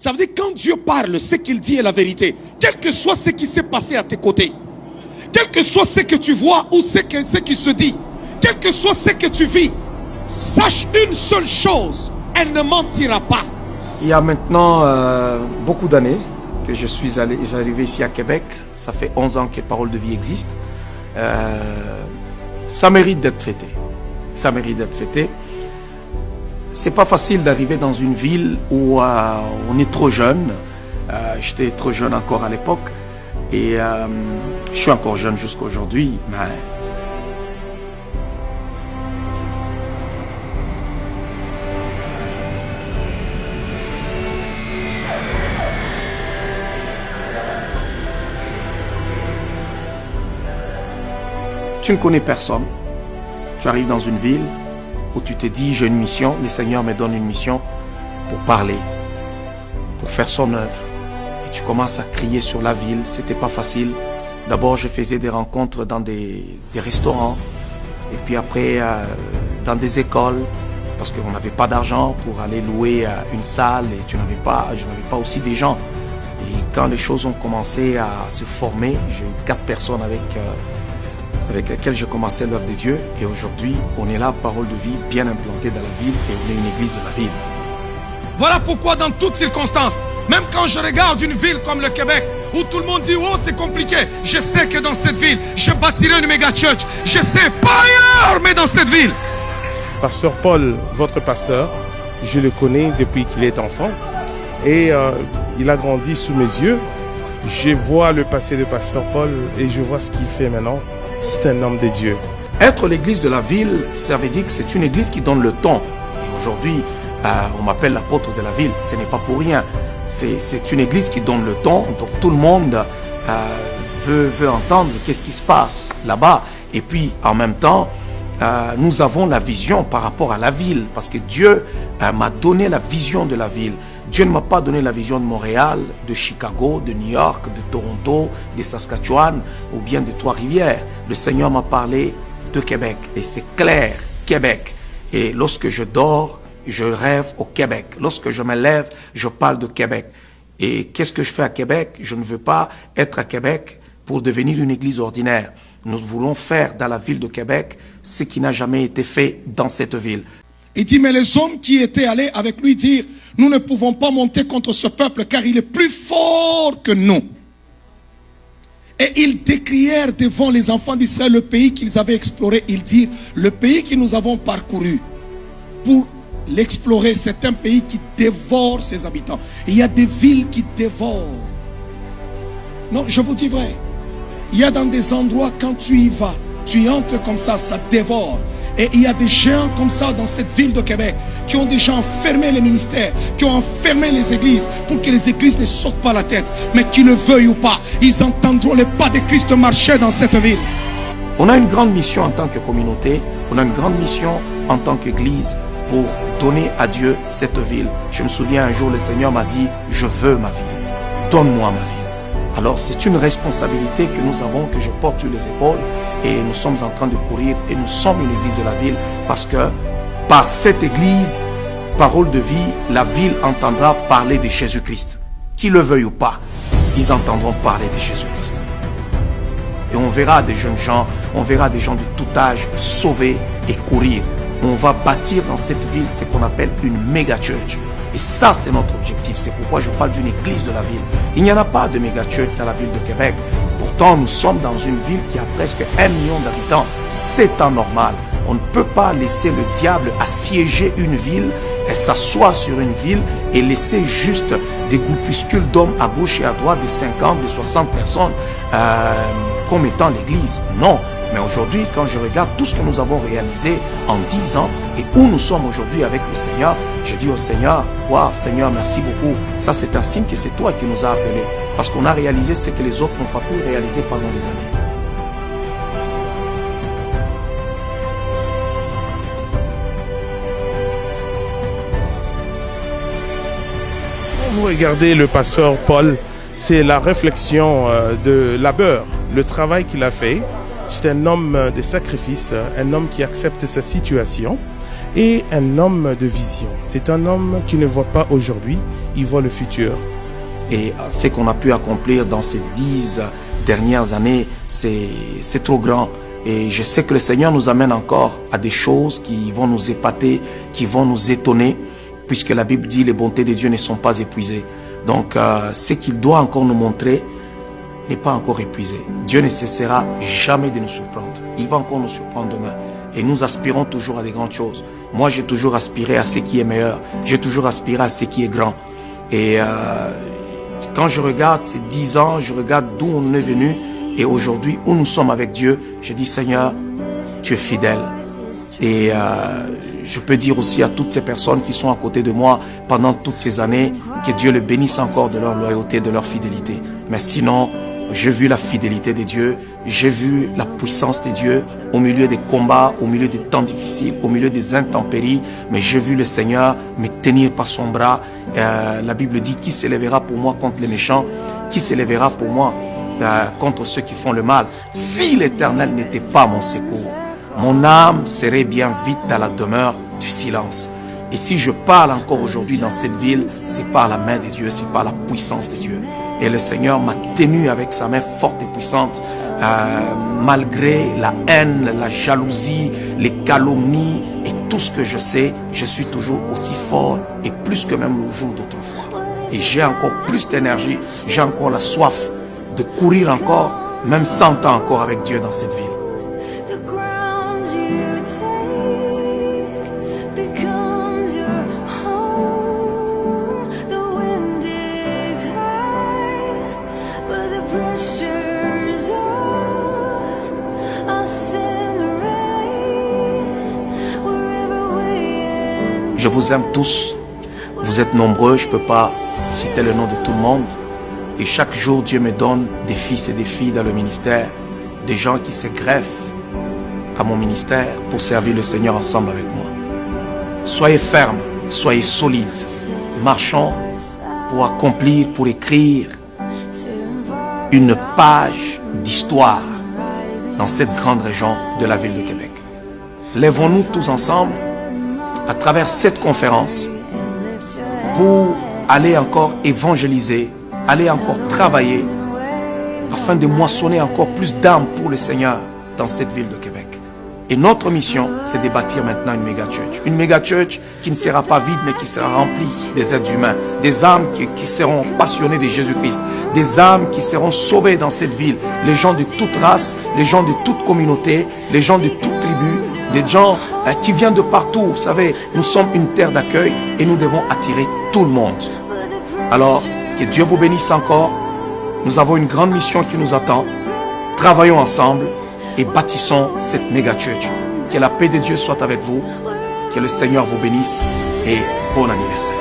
Ça veut dire quand Dieu parle, ce qu'il dit est la vérité. Quel que soit ce qui s'est passé à tes côtés, quel que soit ce que tu vois ou ce qui se dit, quel que soit ce que tu vis, sache une seule chose, elle ne mentira pas. Il y a maintenant beaucoup d'années que je suis arrivé ici à Québec. Ça fait 11 ans que Parole de Vie existe. Ça mérite d'être fêté. Ça mérite d'être fêté. C'est pas facile d'arriver dans une ville où on est trop jeune. J'étais trop jeune encore à l'époque. Et je suis encore jeune jusqu'à aujourd'hui. Mais tu ne connais personne. Tu arrives dans une ville où tu te dis j'ai une mission, le Seigneur me donne une mission pour parler, pour faire son œuvre. Et tu commences à crier sur la ville, c'était pas facile. D'abord je faisais des rencontres dans des restaurants, et puis après dans des écoles, parce qu'on n'avait pas d'argent pour aller louer une salle, et je n'avais pas aussi des gens. Et quand les choses ont commencé à se former, j'ai eu 4 personnes avec lesquelles je commençais l'œuvre de Dieu. Et aujourd'hui, on est là, Parole de Vie, bien implanté dans la ville, et on est une église de la ville. Voilà pourquoi dans toutes circonstances, même quand je regarde une ville comme le Québec, où tout le monde dit « Oh, c'est compliqué », je sais que dans cette ville, je bâtirai une méga church. Je sais pas ailleurs, mais dans cette ville. Pasteur Paul, votre pasteur, je le connais depuis qu'il est enfant. Et il a grandi sous mes yeux. Je vois le passé de Pasteur Paul et je vois ce qu'il fait maintenant. C'est un homme de Dieu. Être l'église de la ville, ça veut dire que c'est une église qui donne le ton. Et aujourd'hui, on m'appelle l'apôtre de la ville. Ce n'est pas pour rien. C'est une église qui donne le ton. Donc tout le monde veut entendre qu'est-ce qui se passe là-bas. Et puis en même temps, nous avons la vision par rapport à la ville. Parce que Dieu m'a donné la vision de la ville. Dieu ne m'a pas donné la vision de Montréal, de Chicago, de New York, de Toronto, de Saskatchewan ou bien de Trois-Rivières. Le Seigneur m'a parlé de Québec et c'est clair, Québec. Et lorsque je dors, je rêve au Québec. Lorsque je me lève, je parle de Québec. Et qu'est-ce que je fais à Québec? Je ne veux pas être à Québec pour devenir une église ordinaire. Nous voulons faire dans la ville de Québec ce qui n'a jamais été fait dans cette ville. Il dit, mais les hommes qui étaient allés avec lui dirent, nous ne pouvons pas monter contre ce peuple car il est plus fort que nous. Et ils décrièrent devant les enfants d'Israël le pays qu'ils avaient exploré. Ils dirent, le pays que nous avons parcouru pour l'explorer, c'est un pays qui dévore ses habitants. Il y a des villes qui dévorent. Non, je vous dis vrai. Il y a dans des endroits, quand tu y vas, tu y entres comme ça dévore. Et il y a des géants comme ça dans cette ville de Québec qui ont déjà enfermé les ministères, qui ont enfermé les églises pour que les églises ne sortent pas la tête. Mais qu'ils le veuillent ou pas, ils entendront les pas de Christ marcher dans cette ville. On a une grande mission en tant que communauté, on a une grande mission en tant qu'église pour donner à Dieu cette ville. Je me souviens un jour, le Seigneur m'a dit, je veux ma ville, donne-moi ma ville. Alors c'est une responsabilité que nous avons, que je porte sur les épaules et nous sommes en train de courir et nous sommes une église de la ville parce que par cette église, Parole de Vie, la ville entendra parler de Jésus-Christ. Qu'ils le veuillent ou pas, ils entendront parler de Jésus-Christ. Et on verra des jeunes gens, on verra des gens de tout âge sauver et courir. On va bâtir dans cette ville ce qu'on appelle une méga church. Et ça, c'est notre objectif. C'est pourquoi je parle d'une église de la ville. Il n'y en a pas de méga church dans la ville de Québec. Pourtant, nous sommes dans une ville qui a presque 1 million d'habitants. C'est anormal. On ne peut pas laisser le diable assiéger une ville et s'asseoir sur une ville et laisser juste des groupuscules d'hommes à gauche et à droite, de 50, de 60 personnes comme étant l'église. Non. Mais aujourd'hui, quand je regarde tout ce que nous avons réalisé en 10 ans et où nous sommes aujourd'hui avec le Seigneur, je dis au Seigneur, waouh, Seigneur, merci beaucoup. Ça, c'est un signe que c'est toi qui nous as appelés. Parce qu'on a réalisé ce que les autres n'ont pas pu réaliser pendant des années. Quand vous regardez le pasteur Paul, c'est la réflexion de labeur, le travail qu'il a fait. C'est un homme de sacrifice, un homme qui accepte sa situation. est un homme de vision. C'est un homme qui ne voit pas aujourd'hui, il voit le futur. Et ce qu'on a pu accomplir dans ces 10 dernières années, c'est trop grand. Et je sais que le Seigneur nous amène encore à des choses qui vont nous épater, qui vont nous étonner, puisque la Bible dit les bontés de Dieu ne sont pas épuisées. Donc ce qu'il doit encore nous montrer n'est pas encore épuisé. Dieu ne cessera jamais de nous surprendre. Il va encore nous surprendre demain. Et nous aspirons toujours à des grandes choses. Moi, j'ai toujours aspiré à ce qui est meilleur. J'ai toujours aspiré à ce qui est grand. Et quand je regarde ces 10 ans, je regarde d'où on est venu et aujourd'hui où nous sommes avec Dieu, je dis Seigneur, tu es fidèle. Et je peux dire aussi à toutes ces personnes qui sont à côté de moi pendant toutes ces années, que Dieu les bénisse encore de leur loyauté, de leur fidélité. Mais sinon, j'ai vu la fidélité de Dieu, j'ai vu la puissance de Dieu au milieu des combats, au milieu des temps difficiles, au milieu des intempéries. Mais j'ai vu le Seigneur me tenir par son bras. La Bible dit, qui s'élèvera pour moi contre les méchants? Qui s'élèvera pour moi contre ceux qui font le mal? Si l'Éternel n'était pas mon secours, mon âme serait bien vite dans la demeure du silence. Et si je parle encore aujourd'hui dans cette ville, c'est par la main de Dieu, c'est par la puissance de Dieu. Et le Seigneur m'a tenu avec sa main forte et puissante, malgré la haine, la jalousie, les calomnies et tout ce que je sais, je suis toujours aussi fort et plus que même le jour d'autrefois. Et j'ai encore plus d'énergie, j'ai encore la soif de courir encore, même 100 ans encore avec Dieu dans cette ville. Je vous aime tous, vous êtes nombreux, je ne peux pas citer le nom de tout le monde. Et chaque jour, Dieu me donne des fils et des filles dans le ministère, des gens qui se greffent à mon ministère pour servir le Seigneur ensemble avec moi. Soyez fermes, soyez solides, marchons pour accomplir, pour écrire une page d'histoire dans cette grande région de la ville de Québec. Lèvons-nous tous ensemble à travers cette conférence pour aller encore évangéliser, aller encore travailler afin de moissonner encore plus d'âmes pour le Seigneur dans cette ville de Québec. Et notre mission, c'est de bâtir maintenant une méga church. Une méga church qui ne sera pas vide, mais qui sera remplie des êtres humains, des âmes qui seront passionnées de Jésus-Christ, des âmes qui seront sauvées dans cette ville, les gens de toute race, les gens de toute communauté, les gens de toute tribu, des gens qui viennent de partout. Vous savez, nous sommes une terre d'accueil et nous devons attirer tout le monde. Alors, que Dieu vous bénisse encore. Nous avons une grande mission qui nous attend. Travaillons ensemble et bâtissons cette méga church. Que la paix de Dieu soit avec vous. Que le Seigneur vous bénisse et bon anniversaire.